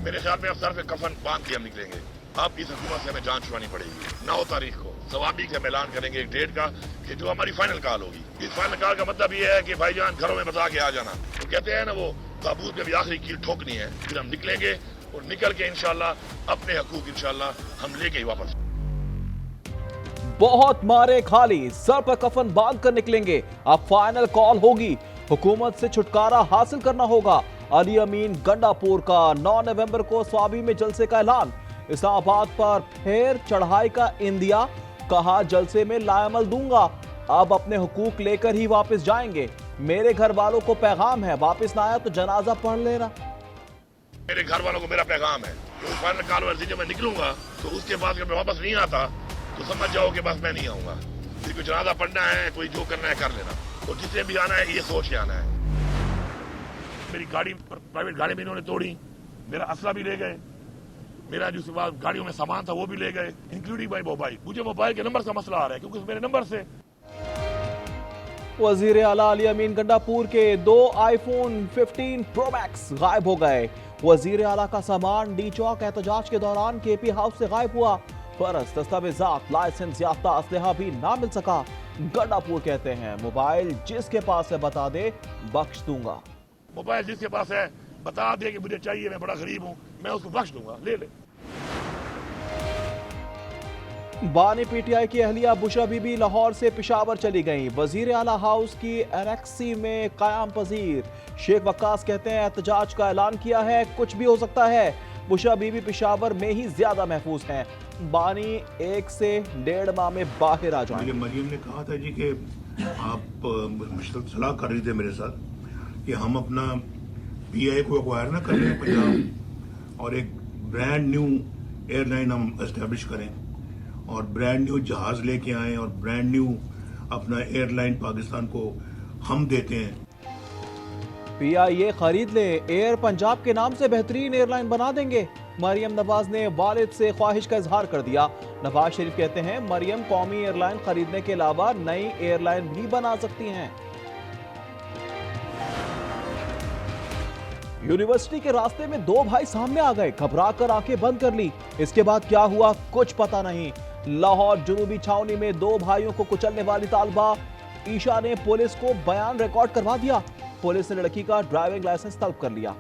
मेरे ख्याल में अब सर पे कफन बांध के हम निकलेंगे। अब इस हुकूमत से हमें जान छुड़ानी पड़ेगी। 9 तारीख को सवाबी का ऐलान करेंगे एक डेट का कि जो हमारी फाइनल कॉल होगी। इस फाइनल कॉल का मतलब ये है कि भाईजान घरों में बता के आ जाना। तो कहते हैं ना वो ताबूत में भी आखिरी कील ठोकनी है। फिर हम निकलेंगे और निकल के इंशाल्लाह अपने हकूक इंशाल्लाह हम लेके ही वापस। बहुत मारे खाली, सर पर कफन बांध कर निकलेंगे। अब फाइनल कॉल होगी, हुकूमत से छुटकारा हासिल करना होगा। अली अमीन गंडापुर का 9 नवंबर को स्वाबी में जलसे का ऐलान। इस्लामाबाद पर फिर चढ़ाई का इंदिया, कहा जलसे में लाएमल दूंगा। अब अपने हुकूक लेकर ही वापस जाएंगे। मेरे घर वालों को पैगाम है, वापस ना आया तो जनाजा पढ़ लेना। मेरे घर वालों को मेरा पैगाम है कि फाइनल कॉल वर्जी जब मैं निकलूंगा तो उसके बाद जब मैं वापस नहीं आता तो समझ जाओ कि बस मैं नहीं आऊंगा। फिर कोई जनाजा पढ़ना है, कोई जो करना है कर लेना। तो जिसे भी आना है ये सोच के आना है। मेरी गाड़ी, प्राइवेट गाड़ी भी इन्होंने तोड़ी, मेरा असला भी ले गए, मेरा जो गाड़ियों में सामान था वो भी ले गए, इंक्लूडिंग माई मोबाइल। मुझे मोबाइल के नंबर का मसला आ रहा है क्योंकि मेरे नंबर से। वजीर आला अली अमीन गंडापुर के 2 आईफोन 15 प्रो मैक्स गायब हो गए। वजीर आला का सामान डी चौक एहतजाज के दौरान केपी हाउस से गायब हुआ। फर्ज दस्तावेजात, लाइसेंस याफ्ता असलहा भी ना मिल सका। गंडापुर कहते हैं मोबाइल जिसके पास है बता दे बख्श दूंगा। मोबाइल जिसके पास है बता दे कि मुझे चाहिए, मैं बड़ा गरीब हूं, मैं उसको बख्श दूंगा, ले ले। बानी पीटीआई की अहलिया बुशरा बीबी लाहौर से पेशावर चली गईं। वजीर आला हाउस की एनेक्सी में कायम पजीर। शेख वक्कास कहते हैं एहतजाज का ऐलान किया है, कुछ भी हो सकता है। बुशरा बीबी पेशावर में ही ज्यादा महफूज हैं। बानी 1 से 1.5 माह में बाहर आ जाएंगे। मरियम ने कहा था जी कि आप सलाह कर रही थे मेरे साथ कि हम अपना पीआई को एक्वायर ना करें पंजाब और एक ब्रांड न्यू एयरलाइन हम एस्टेब्लिश करें और ब्रांड न्यू जहाज लेके आए और ब्रांड न्यू अपना एयरलाइन पाकिस्तान को हम देते हैं। पीआईए खरीद ले, एयर पंजाब के नाम से बेहतरीन एयरलाइन बना देंगे। मरियम नवाज ने वालिद से ख्वाहिश का इजहार कर दिया। नवाज शरीफ कहते हैं मरियम कौमी एयरलाइन खरीदने के अलावा नई एयरलाइन भी बना सकती हैं। यूनिवर्सिटी के रास्ते में 2 भाई सामने आ गए, घबरा कर आंखें बंद कर ली। इसके बाद क्या हुआ कुछ पता नहीं। लाहौर जुनूबी छावनी में 2 भाइयों को कुचलने वाली तालिबा ईशा ने पुलिस को बयान रिकॉर्ड करवा दिया। पुलिस ने लड़की का ड्राइविंग लाइसेंस तलब कर लिया।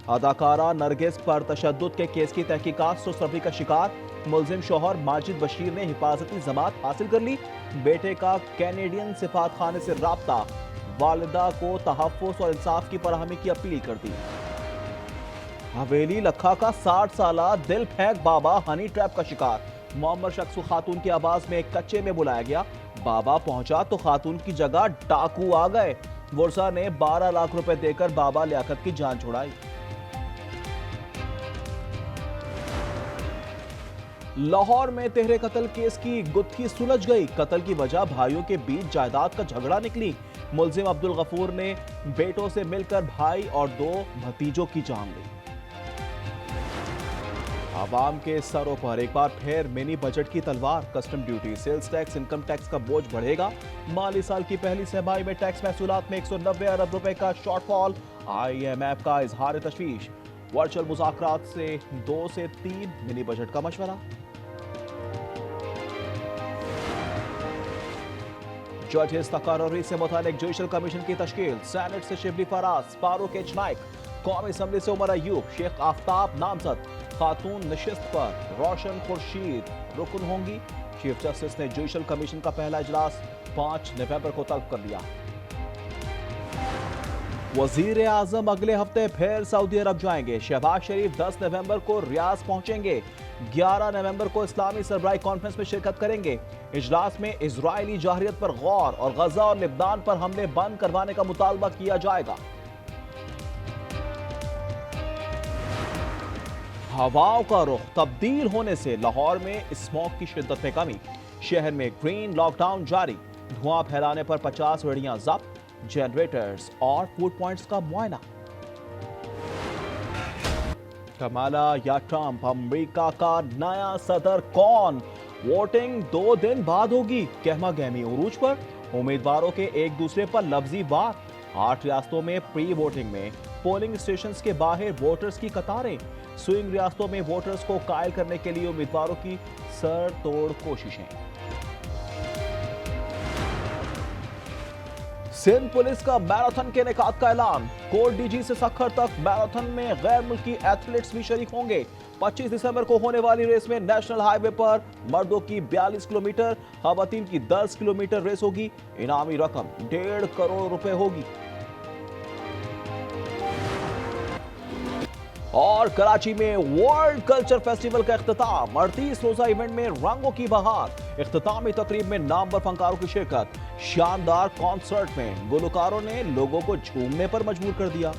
अदाकारा नरगिस पर तशद्दुद के केस की तहकीकात सुस्तरवी का शिकार। मुलजिम शौहर माजिद बशीर ने हिफाजती जमात हासिल कर ली। बेटे का कैनेडियन सिफात खाने से राब्ता, वालिदा को तहफ्फुज़ और इंसाफ की फराहमी की अपील कर दी। हवेली लखा का 60 साला दिल फेंक बाबा हनी ट्रैप का शिकार। मोहम्मद शख्स खातून की आवाज में एक कच्चे में बुलाया गया। बाबा पहुंचा तो खातून की जगह डाकू आ गए। वर्षा ने 12 लाख रुपए देकर बाबा लियाकत की जान छुड़ाई। लाहौर में तेहरे कत्ल केस की गुत्थी सुलझ गई। कत्ल की वजह भाइयों के बीच जायदाद का झगड़ा निकली। मुलजिम अब्दुल गफूर ने बेटों से मिलकर भाई और 2 भतीजों की जान ली। आवाम के सरों पर एक बार फिर मिनी बजट की तलवार। Custom duty, sales tax, income tax का बोझ बढ़ेगा। माली साल की पहली छमाही में टैक्स महसूलात में 190 अरब रुपए का शॉर्टफॉल। IMF का इजहार तशवीश। वर्चुअल मुज़ाकरात से 2 से 3 मिनी बजट का मशवरा। जजेस तकर्री से मुतालिक जुडिशल कमीशन की तश्कील। सेनेट से शिबली फराज, फारूक एच नाइक। कौमी असम्बली से उमर अयूब, शेख आफ्ताब नामजद। खातून नशिस्त पर रोशन खुर्शीद रुकन होंगी। चीफ जस्टिस ने जुडिशल कमीशन का पहला इजलास 5 नवंबर को तलब कर लिया। वजीर आजम अगले हफ्ते फिर सऊदी अरब जाएंगे। शहबाज शरीफ 10 नवंबर को रियाज पहुंचेंगे। 11 नवंबर को इस्लामी सरबराही कॉन्फ्रेंस में शिरकत करेंगे। इजलास में इजरायली जाहिरियत पर गौर और गजा और लिब्नान पर हमले बंद करवाने का मुतालबा किया जाएगा। हवाओं का रुख तब्दील होने से लाहौर में स्मॉग की शिद्दत में कमी। शहर में ग्रीन लॉकडाउन जारी। धुआं फैलाने पर 50 रेहड़ियां जब्त। जनरेटर्स और फूड पॉइंट्स का मुआयना। कमाला या ट्रंप, अमेरिका का नया सदर कौन? वोटिंग 2 दिन बाद होगी। कहमा गहमी उरूज पर, उम्मीदवारों के एक दूसरे पर लफ्जी वार। 8 रियासतों में प्री वोटिंग में पोलिंग स्टेशंस के बाहर वोटर्स की कतारें। स्विंग रियासतों में वोटर्स को कायल करने के लिए उम्मीदवारों की सर तोड़ कोशिशें। सिंध पुलिस का मैराथन के निकात का ऐलान। कोट डीजी से सखर तक मैराथन में गैर मुल्की एथलीट्स भी शरीक होंगे। 25 दिसंबर को होने वाली रेस में नेशनल हाईवे पर मर्दों की 42 किलोमीटर, खवातीन की 10 किलोमीटर रेस होगी। इनामी रकम 1.5 करोड़ रुपए होगी। और कराची में वर्ल्ड कल्चर फेस्टिवल का इख्तिताम। 38 रोजा इवेंट में रंगों की बहार। इख्तितामी तकरीब में नामवर फनकारों की शिरकत। शानदार कॉन्सर्ट में गुलकारों ने लोगों को झूमने पर मजबूर कर दिया।